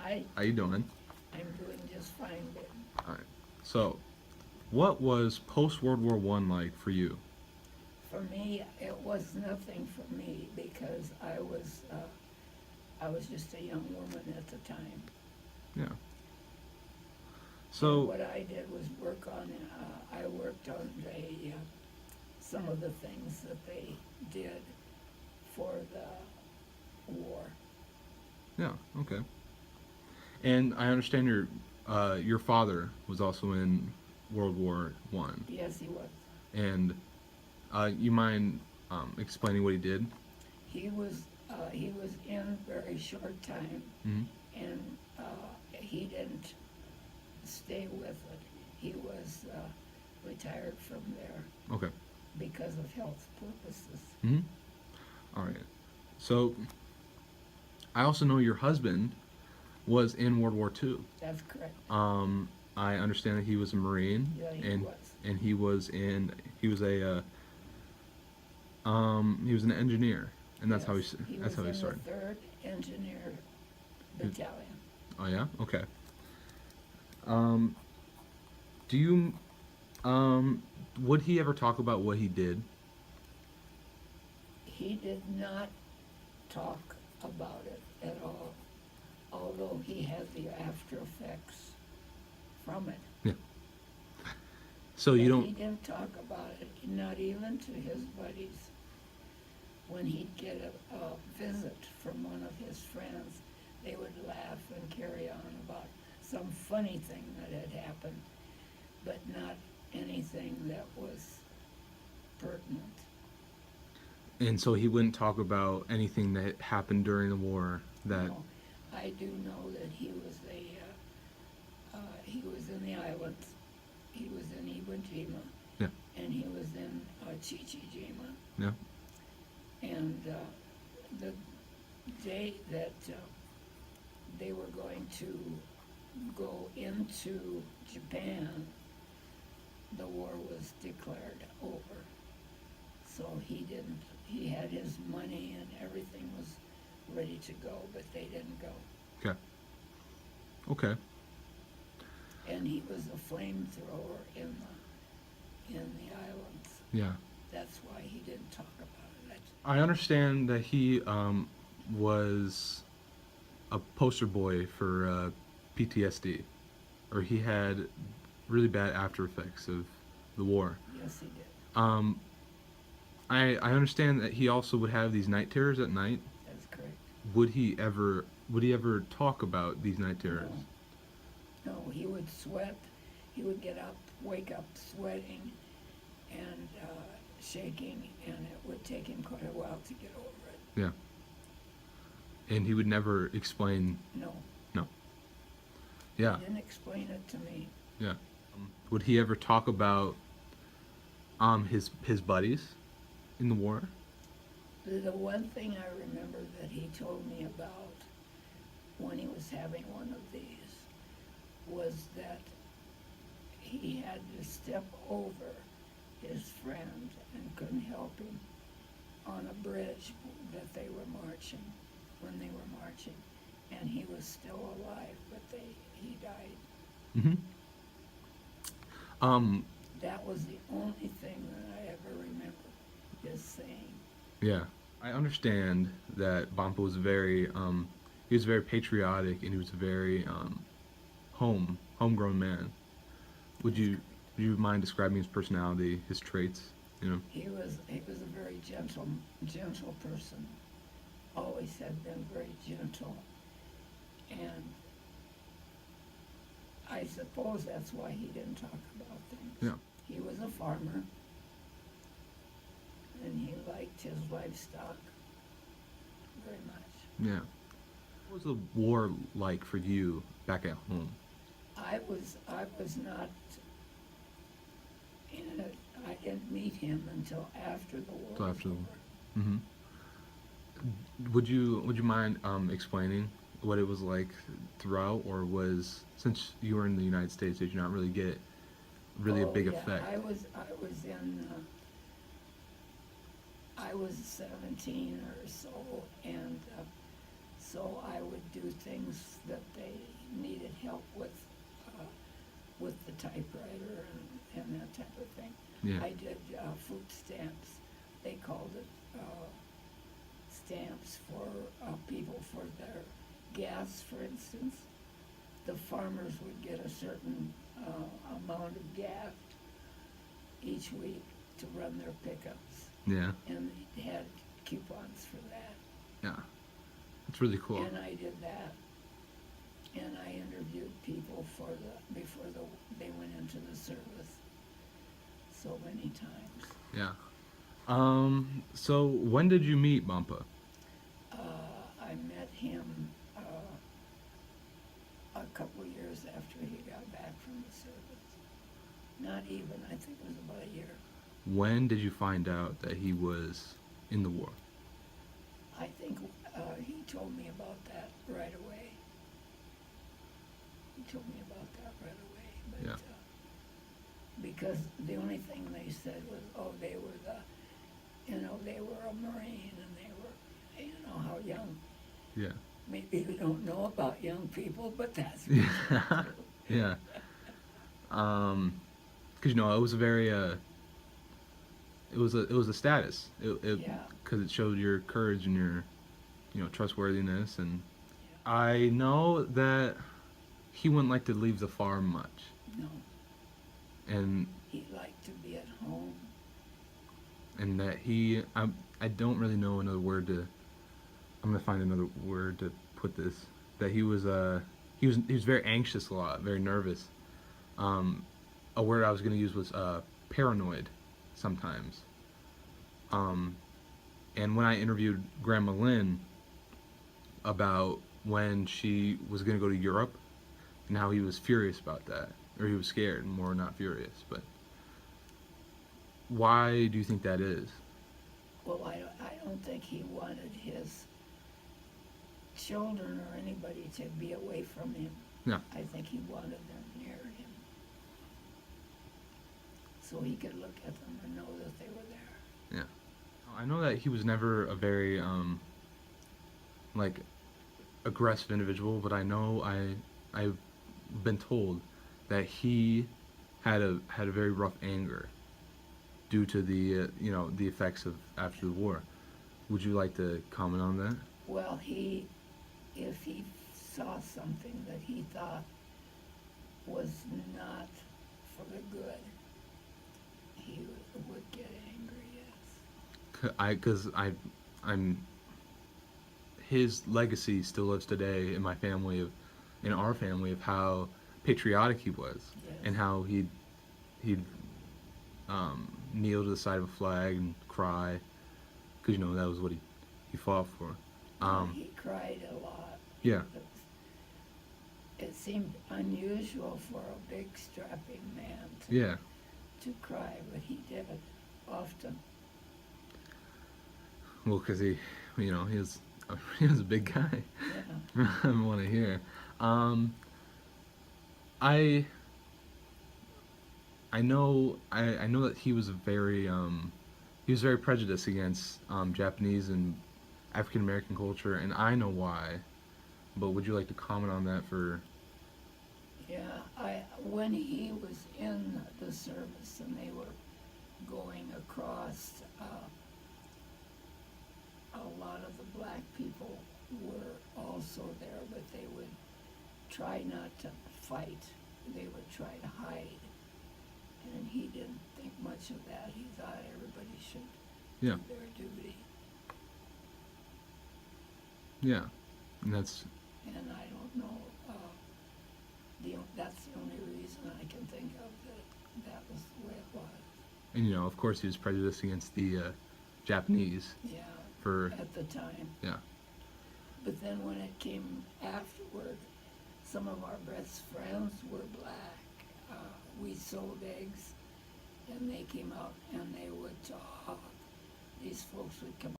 Hi, How you doing? I'm doing just fine, but All right. So, what was post World War One like for you? for me, it was nothing for me because I was just a young woman at the time. Yeah. And So, what I did was I worked on some of the things that they did for the war. yeah, okay. And I understand your father was also in World War One, Yes, he was. and you mind explaining what he did? He was in very short time, Hmm. and he didn't stay with it. He was retired from there Okay. because of health purposes. Hmm. All right. So, I also know your husband was in World War Two. That's correct. I understand that he was a Marine, Yeah, he and was. he was he was an engineer, and Yes, he that's was how he in the started. Third Engineer Battalion. Oh yeah, okay. Um, do you would he ever talk about what he did? He did not talk about it at all, although he had the after effects from it. Yeah. So you But don't. he didn't talk about it, not even to his buddies. When he'd get a visit from one of his friends, they would laugh and carry on about some funny thing that had happened, but not anything that was pertinent. And so he wouldn't talk about anything that happened during the war. That. No, I do know that he was in the islands. He was in Iwo Jima, Yeah. and he was in Chichijima. Yeah. And the day that they were going to go into Japan, the war was declared over. So he didn't, he had his money and everything was ready to go, but they didn't go. Okay. Okay. And he was a flamethrower in the islands. Yeah. That's why he didn't talk about it. I understand that he was a poster boy for PTSD, or he had really bad after effects of the war. Yes, he did. Um, I understand that he also would have these night terrors at night. That's correct. Would he ever talk about these night terrors? No, no, he would sweat. He would get up, wake up sweating and shaking, and it would take him quite a while to get over it. Yeah. And he would never explain. No, No. Yeah. he didn't explain it to me. Yeah. Would he ever talk about his buddies in the war? The one thing I remember that he told me about when he was having one of these was that he had to step over his friend and couldn't help him on a bridge that they were marching, when they were marching, and he was still alive, but he died. Mm-hmm. Um. That was the only thing that I ever remember his saying. Yeah. I understand that Bompa was he was very patriotic, and he was a very homegrown man. Would you would you mind describing his personality, his traits? You know. He was a very gentle person. Always had been very gentle, and I suppose that's why he didn't talk about things. Yeah. He was a farmer, and he liked his livestock very much. Yeah. What was the war like for you back at home? I was not in it. I didn't meet him until after the war So was after the war. over. Mm-hmm. Would you mind explaining what it was like throughout, or was since you were in the United States, did you not really get really a Oh big yeah, effect? I was 17 or so, and so I would do things that they help with the typewriter and that type of thing. Yeah. I did food stamps. They called it stamps for people for their gas, for instance. The farmers would get a certain amount of gas each week to run their pickups, Yeah. and they had coupons for that. Yeah. It's really cool. And I did that, and I interviewed people before they went into the service so many times. Yeah. So when did you meet Bumpa? I met him a couple of years after he got back from the service. Not even, I think it was about a year. When did you find out that he was in the war? I think he told me about that right away. He told me about that right away. But, Yeah. Because the only thing they said was, oh, they were they were a Marine, and they were, how young. Yeah. Maybe we don't know about young people, but that's Yeah. Yeah. 'Cause it was a very it was a status. Yeah. Because it showed your courage and your trustworthiness, and Yeah. I know that he wouldn't like to leave the farm much, No, and he liked to be at home. that I don't really know another word to. I'm gonna find another word to put this. That he was very anxious a lot, very nervous. A word I was gonna use was paranoid sometimes. And when I interviewed Grandma Lynn about when she was gonna go to Europe and how he was furious about that, or he was scared, more not furious, but why do you think that is? Well, I don't think he wanted his children or anybody to be away from him. Yeah. I think he wanted them near him, so he could look at them and know that they were there. Yeah. I know that he was never a very like aggressive individual, but I know I've been told that he had a very rough anger due to the the effects of after the war. Would you like to comment on that? Well, if he saw something that he thought was not for the good, he would get angry, yes. Because I'm his legacy still lives today in my family in our family of how patriotic he was, Yes. and how he'd kneel to the side of a flag and cry, because that was what he fought for. He cried a lot. Yeah. It seemed unusual for a big strapping man Yeah. to cry, but he did it often. Well, because he was he was a big guy. Yeah. I want to hear. I know that he was very prejudiced against Japanese and African American culture, and I know why. But would you like to comment on that for? Yeah, when he was in the service and they were going across, a lot of the black people were also there, but they would try not to fight. They would try to hide. And he didn't think much of that. He thought everybody should Yeah. do their duty. Yeah, and that's And I don't know, that's the only reason I can think of that was the way it was. and of course he was prejudiced against the Japanese Yeah, for at the time. yeah. But then when it came afterward, some of our best friends were black. We sold eggs, and they came out and they would talk. These folks would come